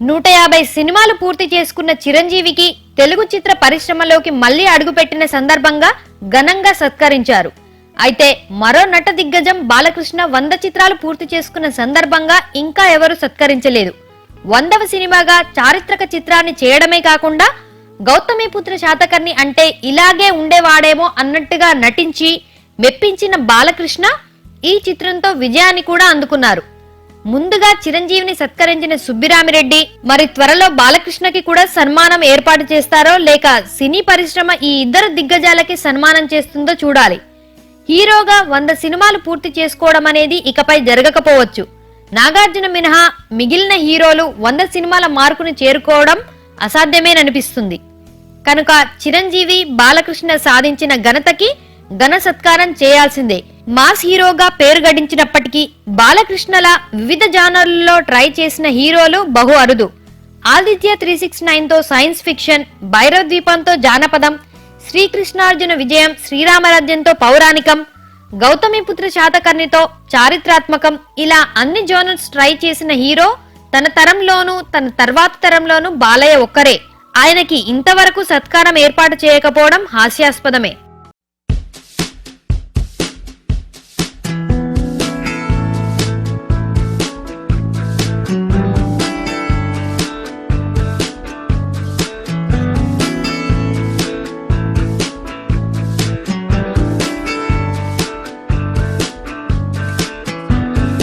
150 సినిమాలు పూర్తి చేసుకున్న చిరంజీవికి తెలుగు చిత్ర పరిశ్రమలోకి మళ్లీ అడుగుపెట్టిన సందర్భంగా ఘనంగా సత్కరించారు. అయితే మరో నట దిగ్గజం బాలకృష్ణ 100 చిత్రాలు పూర్తి చేసుకున్న సందర్భంగా ఇంకా ఎవరు సత్కరించలేదు. 100వ సినిమాగా చారిత్రక చిత్రాన్ని చేయడమే కాకుండా గౌతమిపుత్ర శాతకర్ణి అంటే ఇలాగే ఉండేవాడేమో అన్నట్టుగా నటించి మెప్పించిన బాలకృష్ణ ఈ చిత్రంతో విజయాన్ని కూడా అందుకున్నారు. ముందుగా చిరంజీవిని సత్కరించిన సుబ్బిరామిరెడ్డి మరి త్వరలో బాలకృష్ణకి కూడా సన్మానం ఏర్పాటు చేస్తారో లేక సినీ పరిశ్రమ ఈ ఇద్దరు దిగ్గజాలకి సన్మానం చేస్తుందో చూడాలి. హీరోగా 100 సినిమాలు పూర్తి చేసుకోవడం అనేది ఇకపై జరగకపోవచ్చు. నాగార్జున మినహా మిగిలిన హీరోలు 100 సినిమాల మార్కును చేరుకోవడం అసాధ్యమేననిపిస్తుంది. కనుక చిరంజీవి బాలకృష్ణ సాధించిన ఘనతకి ఘన సత్కారం చేయాల్సిందే. మాస్ హీరోగా పేరు గడించినప్పటికీ బాలకృష్ణల వివిధ జానర్లలో ట్రై చేసిన హీరోలు బహు అరుదు. ఆదిత్య 369తో సైన్స్ ఫిక్షన్, భైరవ ద్వీపంతో జానపదం, శ్రీకృష్ణార్జున విజయం, శ్రీరామరాజ్యంతో పౌరాణికం, గౌతమిపుత్ర శాతకర్ణితో చారిత్రాత్మకం, ఇలా అన్ని జోనర్స్ ట్రై చేసిన హీరో తన తరంలోనూ తన తర్వాత తరంలోనూ బాలయ్య ఒక్కరే. ఆయనకి ఇంతవరకు సత్కారం ఏర్పాటు చేయకపోవడం హాస్యాస్పదమే.